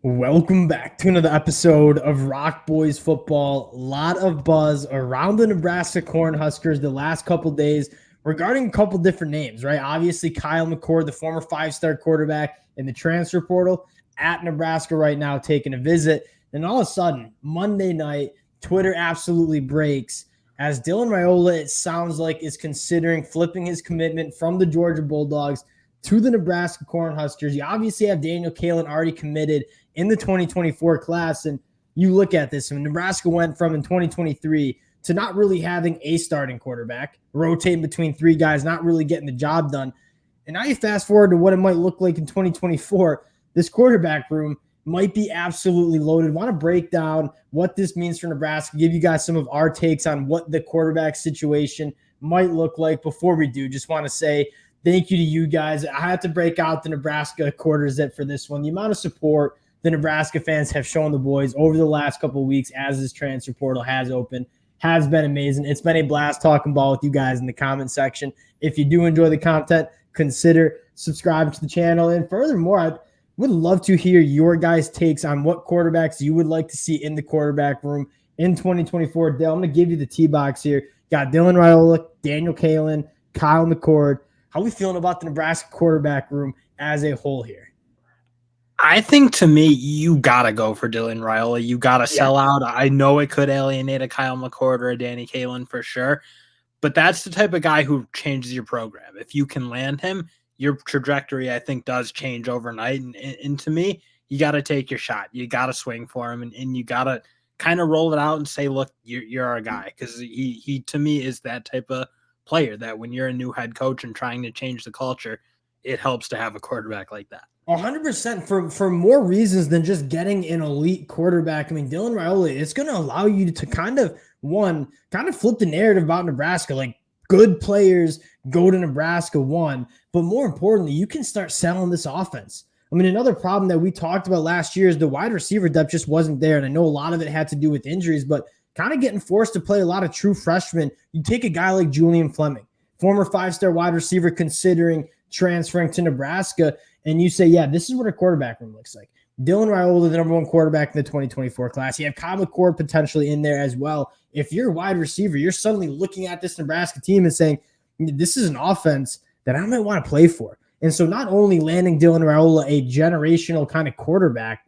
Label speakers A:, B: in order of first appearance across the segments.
A: Welcome back to another episode of Rock Boys Football. A lot of buzz around the Nebraska Cornhuskers the last couple days regarding a couple different names, right? Obviously, Kyle McCord, the former five-star quarterback in the transfer portal at Nebraska right now, taking a visit. And all of a sudden, Monday night, Twitter absolutely breaks as Dylan Raiola, it sounds like, is considering flipping his commitment from the Georgia Bulldogs to the Nebraska Cornhuskers. You obviously have Daniel Kalen already committed in the 2024 class. And you look at this, and Nebraska went from in 2023 to not really having a starting quarterback, rotating between three guys, not really getting the job done. And now you fast forward to what it might look like in 2024. This quarterback room might be absolutely loaded. Want to break down what this means for Nebraska, give you guys some of our takes on what the quarterback situation might look like. Before we do, just want to say thank you to you guys. I had to break out the Nebraska quarter zip for this one. The amount of support the Nebraska fans have shown the boys over the last couple of weeks as this transfer portal has opened has been amazing. It's been a blast talking ball with you guys in the comment section. If you do enjoy the content, consider subscribing to the channel. And furthermore, I would love to hear your guys' takes on what quarterbacks you would like to see in the quarterback room in 2024. Dale, I'm going to give you the T-box here. Got Dylan Raiola, Daniel Kalen, Kyle McCord. How are we feeling about the Nebraska quarterback room as a whole here?
B: I think, to me, you got to go for Dylan Raiola. You got to sell out. I know it could alienate a Kyle McCord or a Danny Kalen for sure, but that's the type of guy who changes your program. If you can land him, your trajectory, I think, does change overnight. And to me, you got to take your shot. You got to swing for him, and you got to kind of roll it out and say, look, you're our guy, because he, to me, is that type of player that when you're a new head coach and trying to change the culture, it helps to have a quarterback like that.
A: 100% for more reasons than just getting an elite quarterback. I mean, Dylan Raiola, it's going to allow you to kind of flip the narrative about Nebraska. Like, good players go to Nebraska, but more importantly, you can start selling this offense. I mean, another problem that we talked about last year is the wide receiver depth just wasn't there. And I know a lot of it had to do with injuries, but kind of getting forced to play a lot of true freshmen. You take a guy like Julian Fleming, former five-star wide receiver considering transferring to Nebraska, and you say, yeah, this is what a quarterback room looks like. Dylan Raiola, the number one quarterback in the 2024 class. You have Kyle McCord potentially in there as well. If you're a wide receiver, you're suddenly looking at this Nebraska team and saying, this is an offense that I might want to play for. And so not only landing Dylan Raiola, a generational kind of quarterback,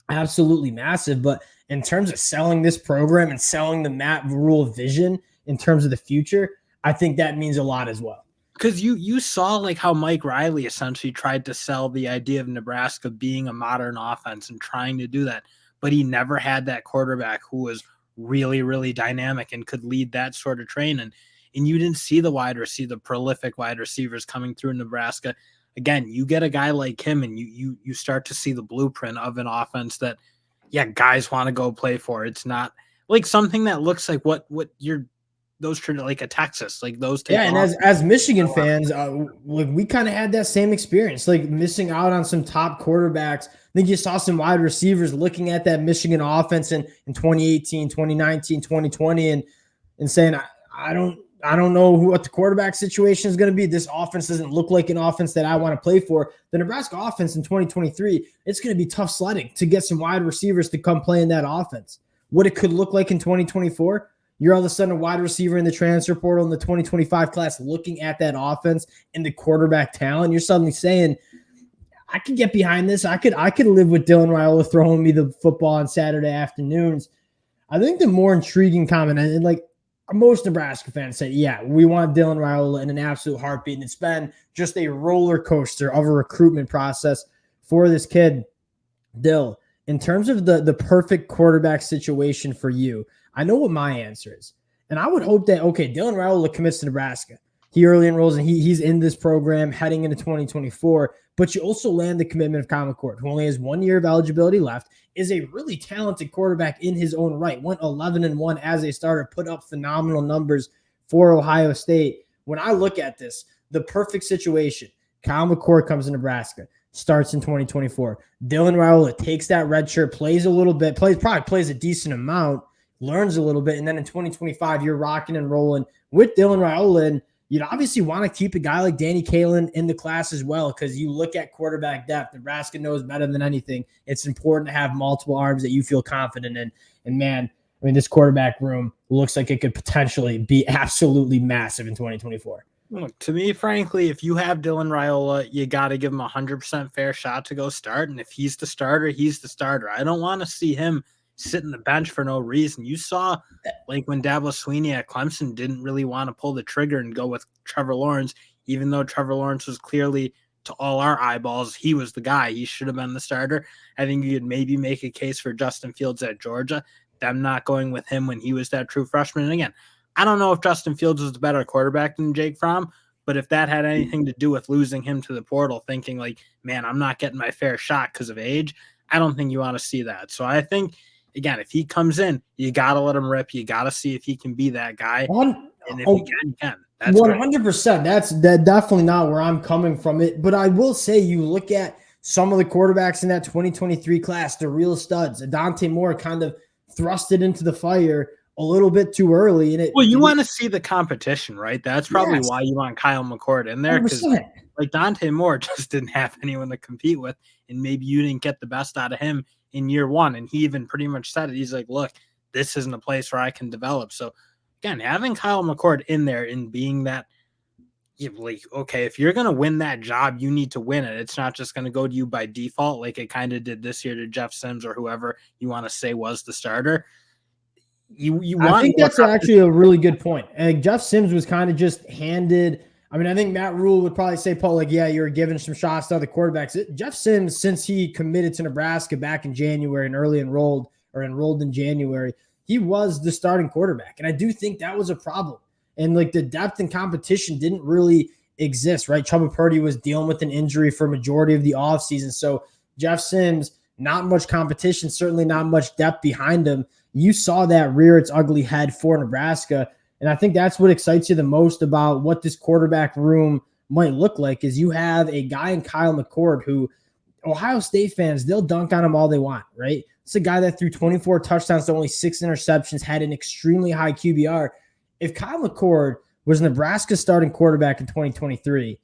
A: absolutely massive, but in terms of selling this program and selling the Matt Rule vision in terms of the future, I think that means a lot as well.
B: Because you saw like how Mike Riley essentially tried to sell the idea of Nebraska being a modern offense and trying to do that, but he never had that quarterback who was really, really dynamic and could lead that sort of train. And you didn't see the prolific wide receivers coming through Nebraska. Again, you get a guy like him and you start to see the blueprint of an offense that, yeah, guys want to go play for. It's not like something that looks like what you're those like a Texas, like those.
A: Yeah, and as Michigan fans, we kind of had that same experience, like missing out on some top quarterbacks. I think you saw some wide receivers looking at that Michigan offense in 2018, 2019, 2020, and saying, I don't know what the quarterback situation is going to be. This offense doesn't look like an offense that I want to play for. The Nebraska offense in 2023, it's going to be tough sledding to get some wide receivers to come play in that offense. What it could look like in 2024, you're all of a sudden a wide receiver in the transfer portal in the 2025 class looking at that offense and the quarterback talent. You're suddenly saying, I could get behind this. I could live with Dylan Raiola throwing me the football on Saturday afternoons. I think the more intriguing comment, and like most Nebraska fans say, yeah, we want Dylan Raiola in an absolute heartbeat. And it's been just a roller coaster of a recruitment process for this kid. Dill, in terms of the perfect quarterback situation for you, I know what my answer is. And I would hope that, okay, Dylan Raiola commits to Nebraska. He early enrolls and he's in this program heading into 2024. But you also land the commitment of Kyle McCord, who only has 1 year of eligibility left, is a really talented quarterback in his own right. Went 11-1 as a starter, put up phenomenal numbers for Ohio State. When I look at this, the perfect situation, Kyle McCord comes to Nebraska, starts in 2024. Dylan Raiola takes that red shirt, plays a little bit, probably plays a decent amount, learns a little bit, and then in 2025, you're rocking and rolling with Dylan Raiola. And you'd obviously want to keep a guy like Danny Kalen in the class as well, because you look at quarterback depth. Nebraska knows better than anything. It's important to have multiple arms that you feel confident in. And man, I mean, this quarterback room looks like it could potentially be absolutely massive in 2024.
B: Look, to me, frankly, if you have Dylan Raiola, you got to give him 100% fair shot to go start. And if he's the starter, he's the starter. I don't want to see him sit in the bench for no reason. You saw, like, when Dabo Swinney at Clemson didn't really want to pull the trigger and go with Trevor Lawrence, even though Trevor Lawrence was clearly, to all our eyeballs, he was the guy. He should have been the starter. I think you could maybe make a case for Justin Fields at Georgia, them not going with him when he was that true freshman. And again, I don't know if Justin Fields was the better quarterback than Jake Fromm, but if that had anything to do with losing him to the portal, thinking like, man, I'm not getting my fair shot because of age, I don't think you want to see that. So I think, again, if he comes in, you got to let him rip. You got to see if he can be that guy. And if he can, you can. That's
A: 100%. That's definitely not where I'm coming from it. But I will say, you look at some of the quarterbacks in that 2023 class, the real studs. Dante Moore kind of thrust it into the fire a little bit too early. And
B: you want to see the competition, right? That's probably why you want Kyle McCord in there, because like Dante Moore just didn't have anyone to compete with, and maybe you didn't get the best out of him in year one. And he even pretty much said it. He's like, look, this isn't a place where I can develop. So again, having Kyle McCord in there and being that, like, okay, if you're going to win that job, you need to win it. It's not just going to go to you by default like it kind of did this year to Jeff Sims or whoever you want to say was the starter.
A: I think that's actually a really good point. And Jeff Sims was kind of just handed. I mean, I think Matt Rule would probably say, Paul, like, yeah, you're giving some shots to other quarterbacks. Jeff Sims, since he committed to Nebraska back in January and enrolled in January, he was the starting quarterback. And I do think that was a problem. And like the depth and competition didn't really exist, right? Chubba Purdy was dealing with an injury for a majority of the offseason. So Jeff Sims, not much competition, certainly not much depth behind him. You saw that rear its ugly head for Nebraska. And I think that's what excites you the most about what this quarterback room might look like, is you have a guy in Kyle McCord who Ohio State fans, they'll dunk on him all they want, right? It's a guy that threw 24 touchdowns to only 6 interceptions, had an extremely high QBR. If Kyle McCord was Nebraska's starting quarterback in 2023,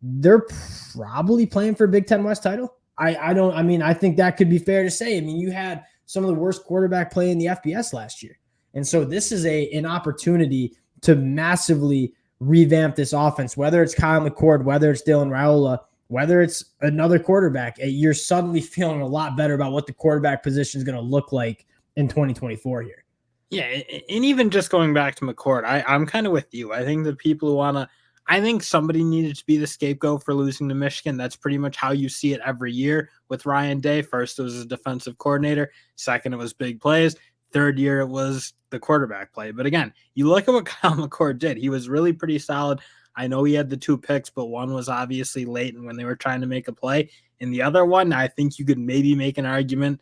A: they're probably playing for a Big Ten West title. I think that could be fair to say. I mean, you had some of the worst quarterback play in the FBS last year. And so this is an opportunity to massively revamp this offense, whether it's Kyle McCord, whether it's Dylan Raiola, whether it's another quarterback. You're suddenly feeling a lot better about what the quarterback position is going to look like in 2024 here.
B: Yeah, and even just going back to McCord, I'm kind of with you. I think the people who want to – I think somebody needed to be the scapegoat for losing to Michigan. That's pretty much how you see it every year with Ryan Day. First, it was a defensive coordinator. Second, it was big plays. Third year, it was the quarterback play. But again, you look at what Kyle McCord did. He was really pretty solid. I know he had the 2 picks, but one was obviously late and when they were trying to make a play. And the other one, I think you could maybe make an argument,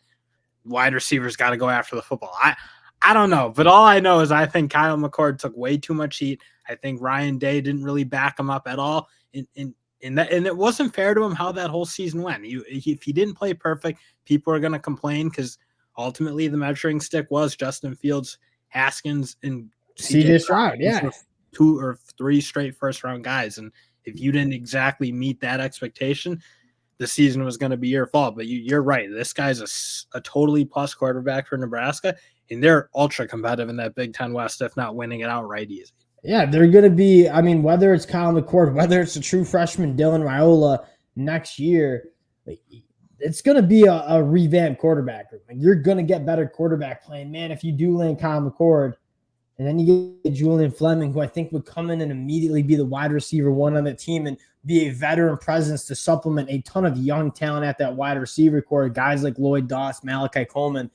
B: wide receivers got to go after the football. I don't know, but all I know is I think Kyle McCord took way too much heat. I think Ryan Day didn't really back him up at all. And it wasn't fair to him how that whole season went. If he didn't play perfect, people are going to complain because ultimately the measuring stick was Justin Fields, Haskins, and
A: CJ Stroud. Yeah.
B: 2 or 3 straight first-round guys. And if you didn't exactly meet that expectation, the season was going to be your fault. But you're right. This guy's a totally plus quarterback for Nebraska, and they're ultra competitive in that Big Ten West, if not winning it outright easy.
A: Yeah, they're going to be, I mean, whether it's Kyle McCord, whether it's a true freshman Dylan Raiola next year, it's going to be a revamped quarterback group. Like, you're going to get better quarterback playing. Man, if you do land Kyle McCord, and then you get Julian Fleming, who I think would come in and immediately be the wide receiver one on the team and be a veteran presence to supplement a ton of young talent at that wide receiver core, guys like Lloyd Doss, Malachi Coleman.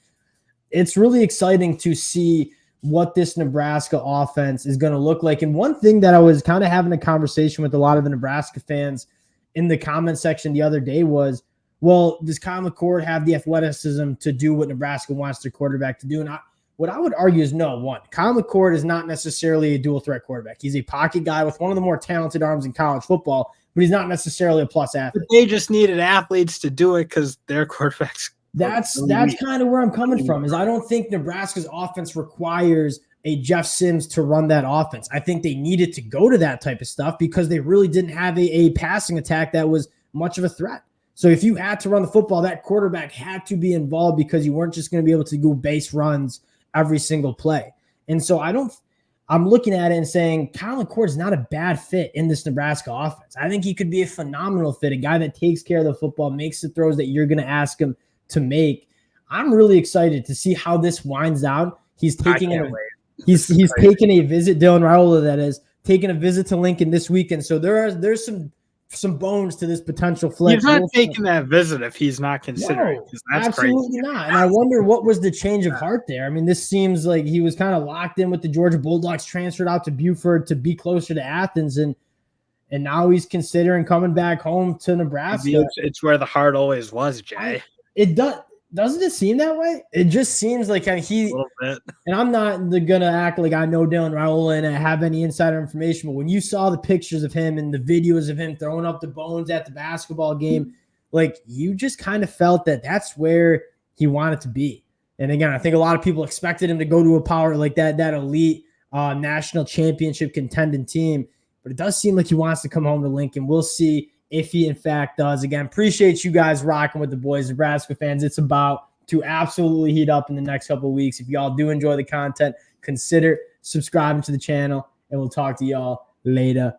A: It's really exciting to see what this Nebraska offense is going to look like. And one thing that I was kind of having a conversation with a lot of the Nebraska fans in the comment section the other day was, well, does Kyle McCord have the athleticism to do what Nebraska wants their quarterback to do? And what I would argue is no. One, Kyle McCord is not necessarily a dual threat quarterback. He's a pocket guy with one of the more talented arms in college football, but he's not necessarily a plus athlete.
B: But they just needed athletes to do it because their quarterbacks.
A: That's kind of where I'm coming from, is I don't think Nebraska's offense requires a Jeff Sims to run that offense. I think they needed to go to that type of stuff because they really didn't have a passing attack that was much of a threat. So if you had to run the football, that quarterback had to be involved because you weren't just going to be able to go base runs every single play. And so I'm looking at it and saying Kyle McCord is not a bad fit in this Nebraska offense. I think he could be a phenomenal fit, a guy that takes care of the football, makes the throws that you're going to ask him to make. I'm really excited to see how this winds down. He's taking he's taking a visit, Dylan Raiola, that is, taking a visit to Lincoln this weekend. So there's some bones to this potential flex.
B: He's not taking that visit if he's not considering.
A: No, that's absolutely crazy. Not. And I wonder what was the change of heart there. I mean, this seems like he was kind of locked in with the Georgia Bulldogs, transferred out to Buford to be closer to Athens, and now he's considering coming back home to Nebraska.
B: It's where the heart always was, Jay.
A: It does. Doesn't it seem that way? It just seems like a little bit. And I'm not gonna act like I know Dylan Raiola and I have any insider information, but when you saw the pictures of him and the videos of him throwing up the bones at the basketball game, like you just kind of felt that that's where he wanted to be. And again, I think a lot of people expected him to go to a power like that elite national championship contending team, but it does seem like he wants to come home to Lincoln. We'll see if he in fact does. Again, appreciate you guys rocking with the boys, Nebraska fans. It's about to absolutely heat up in the next couple of weeks. If y'all do enjoy the content, consider subscribing to the channel, and we'll talk to y'all later.